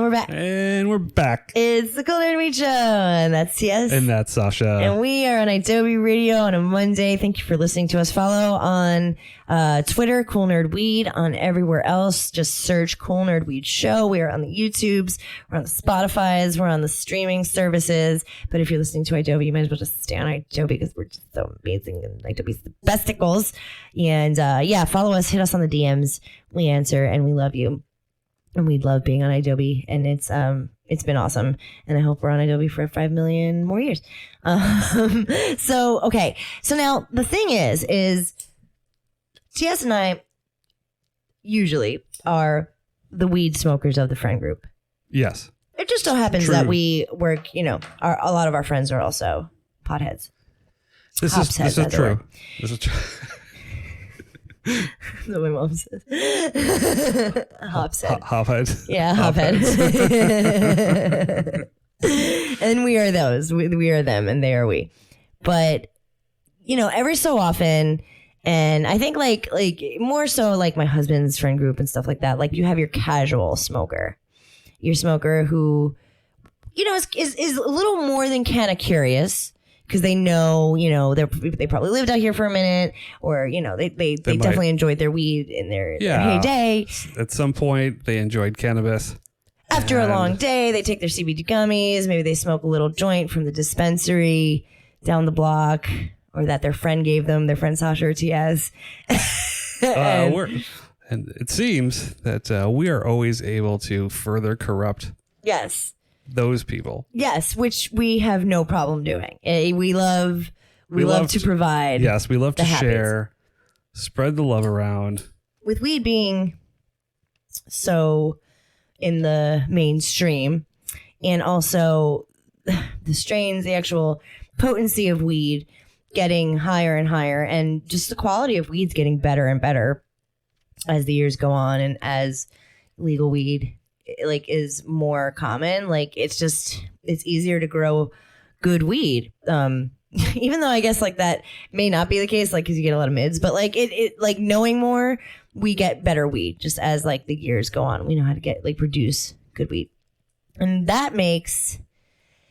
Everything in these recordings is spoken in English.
we're back. And we're back. It's the Cool Nerd Weed Show, and that's T.S. And that's Sasha. And we are on Adobe Radio on a Monday. Thank you for listening to us. Follow on Twitter, Cool Nerd Weed. On everywhere else, just search Cool Nerd Weed Show. We are on the YouTubes. We're on the Spotify's. We're on the streaming services. But if you're listening to Adobe, you might as well just stay on Adobe because we're just so amazing. And Adobe's the best tickles. And follow us. Hit us on the DMs. We answer, and we love you. And we love being on Adobe, and it's been awesome. And I hope we're on Adobe for 5 million more years. So now the thing is TS and I usually are the weed smokers of the friend group. Yes. It just so happens that we work, a lot of our friends are also potheads. This is true. This is true. That's what my mom says. Hopshead. Hophead. Yeah, hophead. And we are those. We are them, and they are we. But, every so often, and I think like more so like my husband's friend group and stuff like that, like you have your casual smoker. Your smoker who, is a little more than kind of curious. Because they know, they probably lived out here for a minute, or they definitely enjoyed their weed in their heyday. At some point, they enjoyed cannabis. After a long day, they take their CBD gummies. Maybe they smoke a little joint from the dispensary down the block, or that their friend gave them, their friend Sasha or TS. And it seems that we are always able to further corrupt. Yes. Those people. Yes, which we have no problem doing. We love to provide. Yes, we love to share, spread the love around. With weed being so in the mainstream, and also the strains, the actual potency of weed getting higher and higher, and just the quality of weed's getting better and better as the years go on, and as legal weed is more common. It's easier to grow good weed. Even though I guess that may not be the case, because you get a lot of mids, but knowing more, we get better weed just as the years go on. We know how to produce good weed. And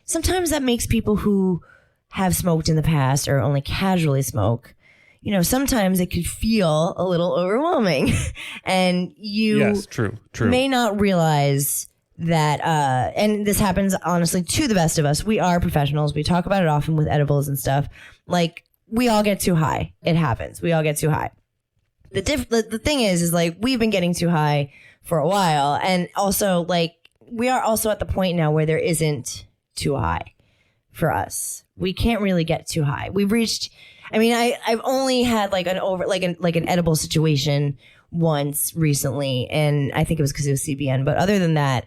sometimes that makes people who have smoked in the past or only casually smoke, sometimes it could feel a little overwhelming. And you true. may not realize that, and this happens honestly to the best of us. We are professionals. We talk about it often with edibles and stuff. We all get too high. It happens. We all get too high. The thing is we've been getting too high for a while. And also we are also at the point now where there isn't too high for us. We can't really get too high. We've reached... I've only had an edible situation once recently, and I think it was because it was CBN. But other than that,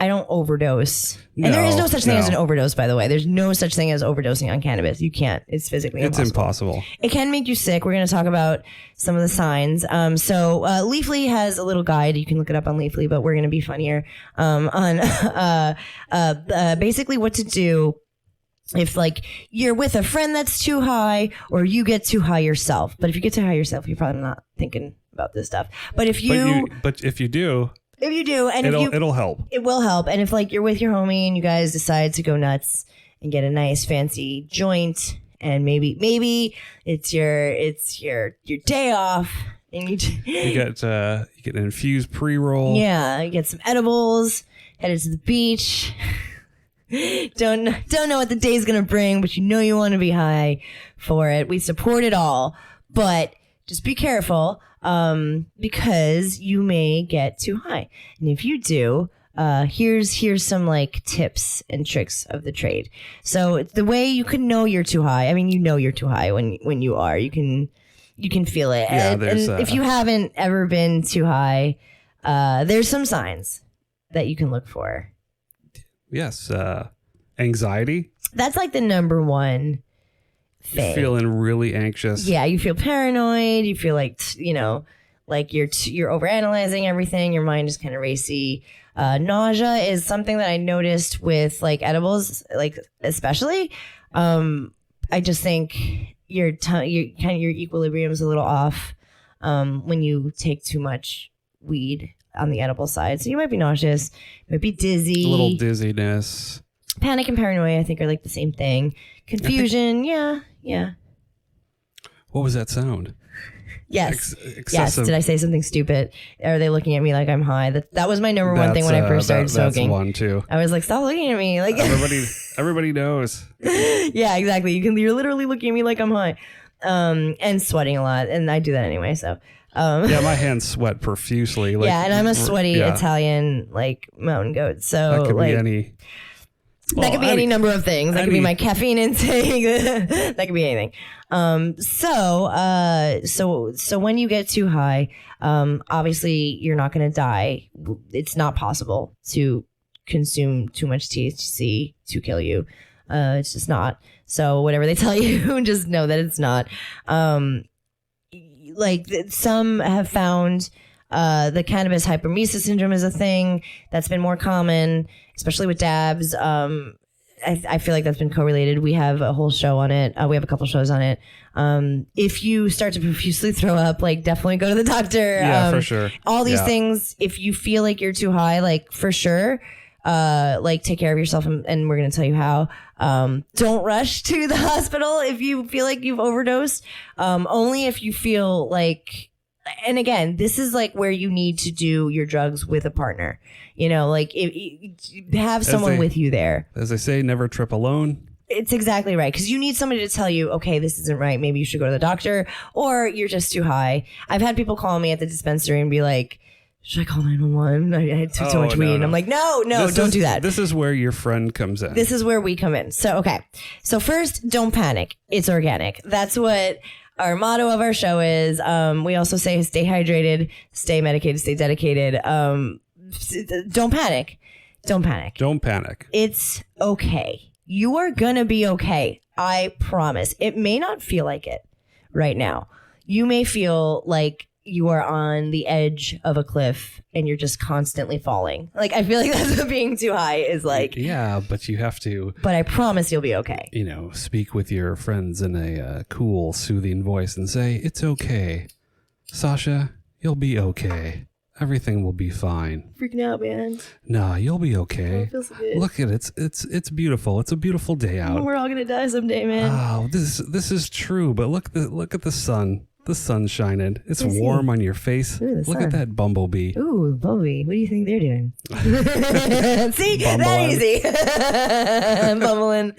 I don't overdose. And there is no such thing as an overdose, by the way. There's no such thing as overdosing on cannabis. You can't. It's physically impossible. It's impossible. It can make you sick. We're going to talk about some of the signs. So Leafly has a little guide. You can look it up on Leafly, but we're going to be fun here on basically what to do if you're with a friend that's too high, or you get too high yourself. But if you get too high yourself, you're probably not thinking about this stuff. But if you do, and it'll help. It will help. And if you're with your homie and you guys decide to go nuts and get a nice fancy joint, and maybe it's your day off, and you get an infused pre-roll. Yeah, you get some edibles, headed to the beach. Don't know what the day's gonna bring, but you want to be high for it. We support it all, but just be careful, because you may get too high. And if you do, here's some tips and tricks of the trade. So the way you can know you're too high. You're too high when you are. You can feel it. Yeah, and if you haven't ever been too high, there's some signs that you can look for. Yes. Anxiety. That's the number one thing. You're feeling really anxious. Yeah. You feel paranoid. You feel you're overanalyzing everything. Your mind is kind of racy. Nausea is something that I noticed with edibles, especially. I just think your equilibrium is a little off when you take too much weed. on the edible side. So you might be nauseous, might be dizzy. A little dizziness. Panic and paranoia, I think, are like the same thing. Confusion, yeah. What was that sound? Yes. Excessive. Yes. Did I say something stupid? Are they looking at me like I'm high? That was my number one thing when I first started smoking. That's one too. I was like, stop looking at me. Like everybody knows. Yeah, exactly. You're literally looking at me like I'm high. And sweating a lot. And I do that anyway. So yeah, my hands sweat profusely. Like, yeah, and I'm a sweaty Italian like mountain goat. So that could like be any. That could be any number of things. That could be my caffeine intake. That could be anything. So when you get too high, obviously you're not going to die. It's not possible to consume too much THC to kill you. It's just not. So whatever they tell you, just know that it's not. Like some have found the cannabis hypermesis syndrome is a thing that's been more common, especially with dabs. I feel like that's been correlated. We have a whole show on it. We have a couple shows on it. If you start to profusely throw up, like definitely go to the doctor. Yeah, for sure. All these things, if you feel like you're too high, like for sure, like take care of yourself and we're going to tell you how. Don't rush to the hospital if you feel like you've overdosed. Only if you feel like, and again, this is like where you need to do your drugs with a partner. You know, like have someone with you there. As they say, never trip alone. It's exactly right. Because you need somebody to tell you, okay, this isn't right. Maybe you should go to the doctor, or you're just too high. I've had people call me at the dispensary and be like, should I call 911? I had too much weed. No. I'm like, no, don't do that. This is where your friend comes in. This is where we come in. So, okay. So first, don't panic. It's organic. That's what our motto of our show is. We also say stay hydrated, stay medicated, stay dedicated. Don't panic. Don't panic. Don't panic. It's okay. You are going to be okay. I promise. It may not feel like it right now. You may feel like you are on the edge of a cliff and you're just constantly falling. Like, I feel like that's what being too high is like. Yeah, but you have to. But I promise you'll be okay. You know, speak with your friends in a cool, soothing voice and say, it's okay. Sasha, you'll be okay. Everything will be fine. Freaking out, man. Nah, you'll be okay. Oh, it feels so good. Look at it. It's beautiful. It's a beautiful day out. We're all gonna die someday, man. Oh, this is true. But look at the sun. The sun's shining. It's warm on your face. Ooh, look at that bumblebee. Ooh, bumblebee. What do you think they're doing? See, that easy. Bumbling.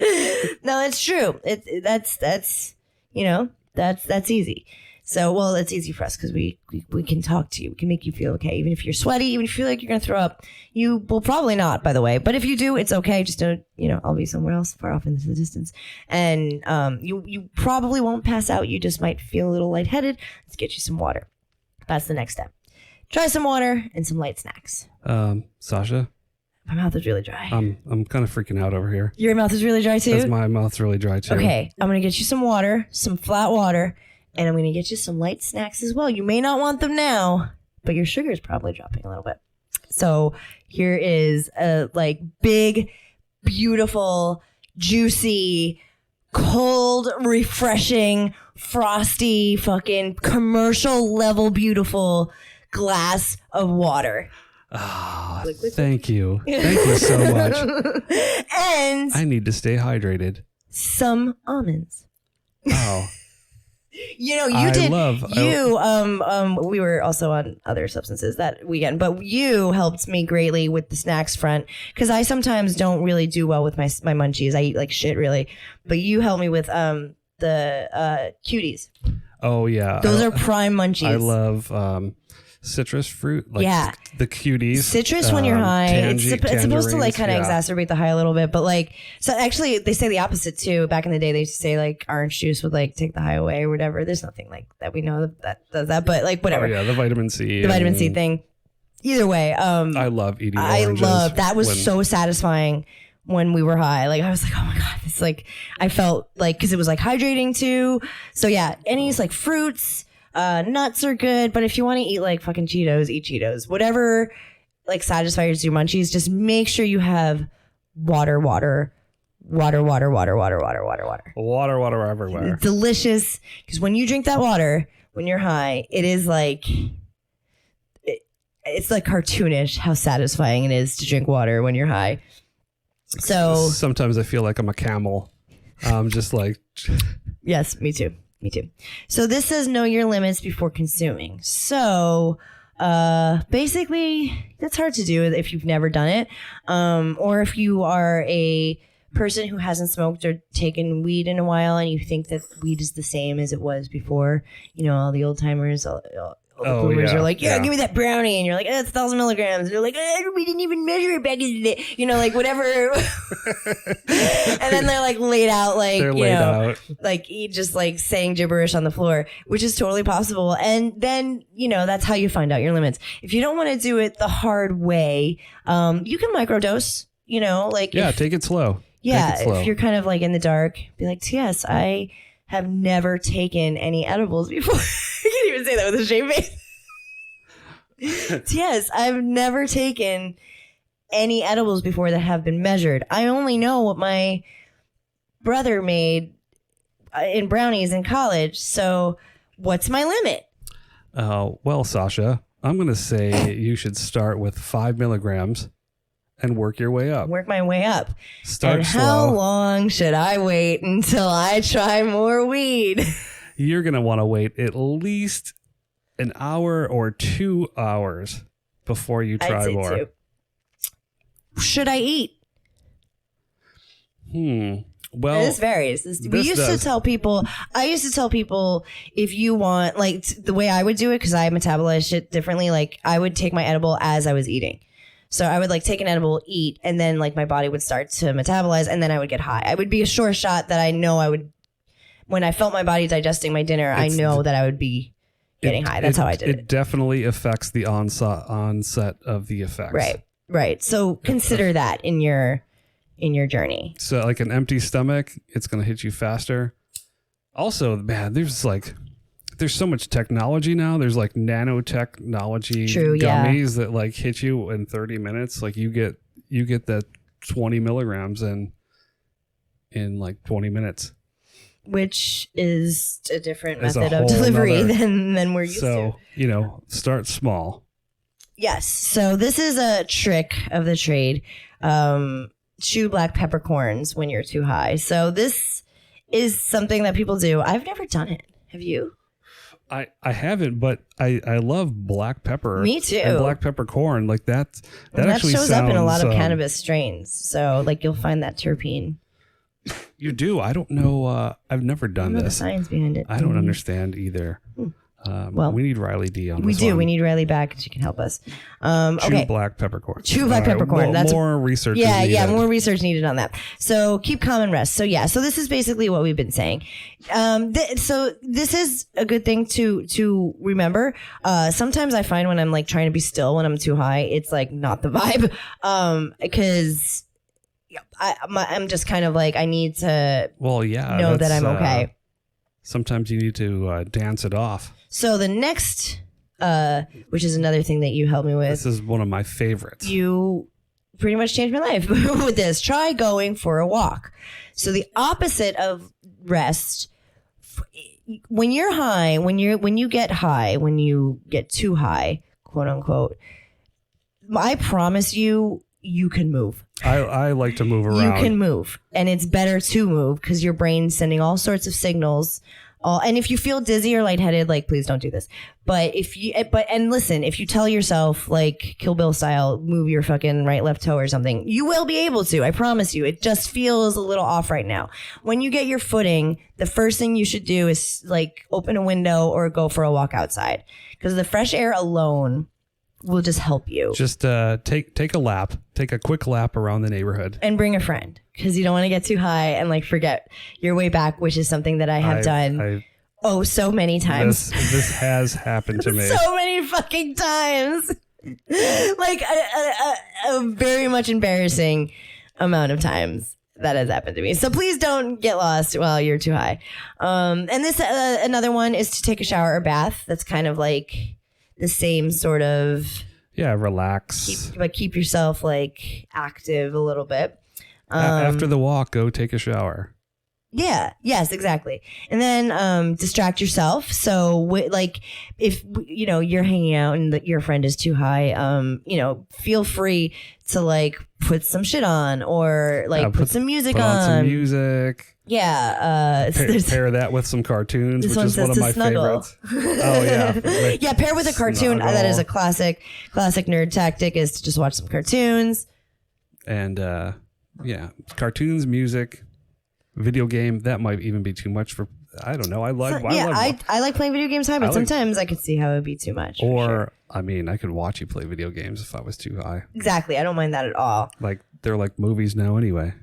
No, it's true. That's you know, that's easy. So, well, it's easy for us because we can talk to you. We can make you feel okay. Even if you're sweaty, even if you feel like you're going to throw up, you will probably not, by the way. But if you do, it's okay. Just don't, I'll be somewhere else far off into the distance. And you probably won't pass out. You just might feel a little lightheaded. Let's get you some water. That's the next step. Try some water and some light snacks. Sasha? My mouth is really dry. I'm kind of freaking out over here. Your mouth is really dry too? That's my mouth's really dry too. Okay, I'm going to get you some water, some flat water. And I'm going to get you some light snacks as well. You may not want them now, but your sugar is probably dropping a little bit. So here is a big, beautiful, juicy, cold, refreshing, frosty, fucking commercial level beautiful glass of water. Ah, thank you. Thank you so much. And I need to stay hydrated. Some almonds. Oh. We were also on other substances that weekend, but you helped me greatly with the snacks front because I sometimes don't really do well with my munchies. I eat like shit really, but you helped me with the cuties. Oh yeah. Those are prime munchies. I love citrus fruit, the cuties. Citrus when you're high, it's supposed to kind of exacerbate the high a little bit, but so actually they say the opposite too. Back in the day, they used to say orange juice would take the high away or whatever. There's nothing that we know that does that, but whatever. Oh yeah, the vitamin C. The vitamin C thing. Either way, I love eating oranges. That was so satisfying when we were high. I was like, oh my God, this I felt because it was hydrating too. So yeah, any fruits. Nuts are good, but if you want to eat fucking Cheetos, eat Cheetos. Whatever satisfies your munchies, just make sure you have water everywhere. Water everywhere. It's delicious because when you drink that water, when you're high, it is it's like cartoonish how satisfying it is to drink water when you're high. So sometimes I feel like I'm a camel. Just like. Yes, me too. Me too. So this says know your limits before consuming. So basically, that's hard to do if you've never done it. Or if you are a person who hasn't smoked or taken weed in a while and you think that weed is the same as it was before. You know, all the old timers, all the boomers are like, give me that brownie. And you're like, it's 1,000 milligrams. And they're like, we didn't even measure it back in the day. You know, like whatever. And then they're like laid out, like, like just like saying gibberish on the floor, which is totally possible. And then, that's how you find out your limits. If you don't want to do it the hard way, you can microdose, take it slow. Yeah. If you're kind of like in the dark, be like, T.S., I have never taken any edibles before. I can't even say that with a straight face. Yes, I've never taken any edibles before that have been measured. I only know what my brother made in brownies in college. So what's my limit? Well, Sasha, I'm going to say you should start with 5 milligrams and work your way up. Work my way up. Start slow. How long should I wait until I try more weed? You're going to want to wait at least an hour or 2 hours before you try more. Too. Should I eat? Well, this varies. I used to tell people if you want, like the way I would do it, because I metabolize shit differently, like I would take my edible as I was eating. So I would like take an edible, eat, and then like my body would start to metabolize, and then I would get high. I would be a sure shot that I know I would, when I felt my body digesting my dinner, I know that I would be getting high. That's how I did it. It definitely affects the onset of the effects. Right. So consider that in your journey. So like an empty stomach, it's going to hit you faster. Also, man, there's so much technology now. There's like nanotechnology gummies that like hit you in 30 minutes. Like you get that 20 milligrams in like 20 minutes. Which is a different method of delivery than we're used to. So, start small. Yes. So this is a trick of the trade. Chew black peppercorns when you're too high. So this is something that people do. I've never done it. Have you? I haven't, but I love black pepper. Me too. And black peppercorn, like that actually shows up in a lot of cannabis strains. So like you'll find that terpene. You do? I don't know. I've never done this. The science behind it. I don't understand either. Well, we need Riley D on this. We do. We need Riley back. She can help us. Chew black peppercorn. Chew black peppercorn. That's more research. Yeah, more research needed on that. So keep calm and rest. So so this is basically what we've been saying. So this is a good thing to remember. Sometimes I find when I'm like trying to be still when I'm too high, it's like not the vibe. Because I'm just kind of like I need to know that I'm okay. Sometimes you need to dance it off. So the next, which is another thing that you helped me with. This is one of my favorites. You pretty much changed my life with this. Try going for a walk. So the opposite of rest, when you're high, when you get high, when you get too high, quote unquote, I promise you can move. I like to move around. You can move, and it's better to move because your brain's sending all sorts of signals. And if you feel dizzy or lightheaded, like please don't do this. But listen, if you tell yourself like Kill Bill style, move your fucking right, left toe or something, you will be able to. I promise you. It just feels a little off right now. When you get your footing, the first thing you should do is like open a window or go for a walk outside because the fresh air alone will just help you. Just take a lap. Take a quick lap around the neighborhood. And bring a friend because you don't want to get too high and like forget your way back, which is something that I have done so many times. This has happened to me. So many fucking times. Like a very much embarrassing amount of times that has happened to me. So please don't get lost while you're too high. And this another one is to take a shower or bath. That's kind of like the same sort of relax, but keep yourself like active a little bit. After the walk, go take a shower. Yeah. Yes, exactly. And then distract yourself. So like if you're hanging out and your friend is too high, feel free to like put some shit on or like put some music put on some music. Yeah. Pair that with some cartoons, which is one of my favorites. Oh yeah. Yeah, pair with a cartoon. That is a classic nerd tactic, is to just watch some cartoons. And yeah, cartoons, music, video game. That might even be too much for. I don't know. I like playing video games high, but sometimes I could see how it would be too much. Or I mean, I could watch you play video games if I was too high. Exactly. I don't mind that at all. Like they're like movies now anyway.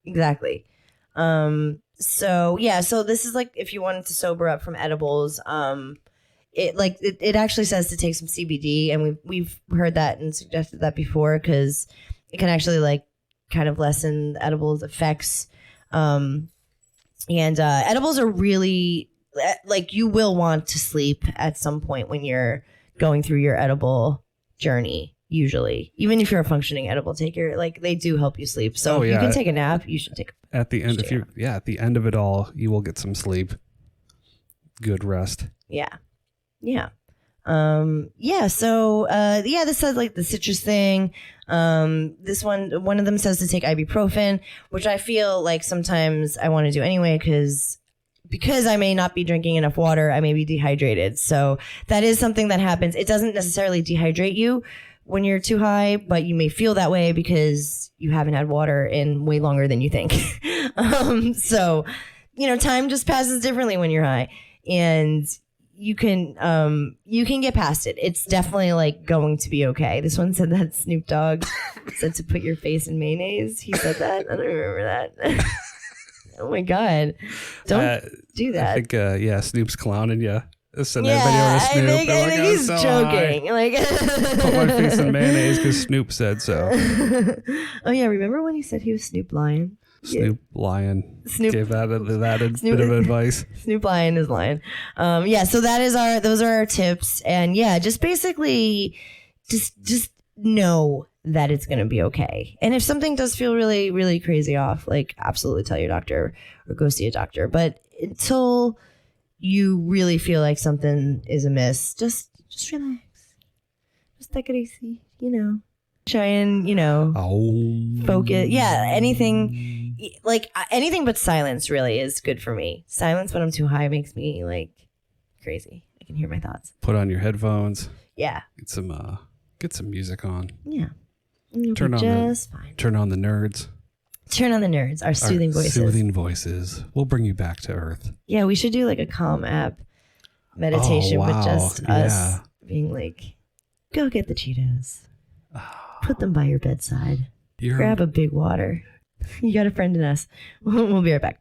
Exactly. So this is like if you wanted to sober up from edibles, it actually says to take some CBD, and we've heard that and suggested that before, because it can actually like kind of lessen the edibles effects. And edibles are really like, you will want to sleep at some point when you're going through your edible journey. Usually, even if you're a functioning edible taker, like they do help you sleep. So if you can take a nap, you should take at the end. At the end of it all, you will get some sleep. Good rest. Yeah. So this says like the citrus thing. This one of them says to take ibuprofen, which I feel like sometimes I want to do anyway, because I may not be drinking enough water. I may be dehydrated. So that is something that happens. It doesn't necessarily dehydrate you when you're too high, but you may feel that way because you haven't had water in way longer than you think. So time just passes differently when you're high, and you can get past it. It's definitely like going to be okay. This one said that Snoop Dogg said to put your face in mayonnaise. He said that. I don't remember that. Oh my God. Don't do that. I think, Snoop's clowning you. Send everybody over to Snoop. I think he's so joking. Like, put my face in mayonnaise because Snoop said so. Oh yeah, remember when he said he was Snoop Lion? Snoop Lion gave that bit of advice. Snoop Lion is lying. So those are our tips, and just basically just know that it's going to be okay. And if something does feel really, really crazy off, like absolutely tell your doctor or go see a doctor. But until you really feel like something is amiss, just relax. Just take it easy, Try and, focus. Yeah, anything but silence really is good for me. Silence when I'm too high makes me like crazy. I can hear my thoughts. Put on your headphones. Yeah. Get some music on. Yeah. Turn on the nerds. Turn on the nerds, our soothing voices. Soothing voices. We'll bring you back to earth. Yeah, we should do like a calm app meditation with just us being like, go get the Cheetos. Put them by your bedside. Grab a big water. You got a friend in us. We'll be right back.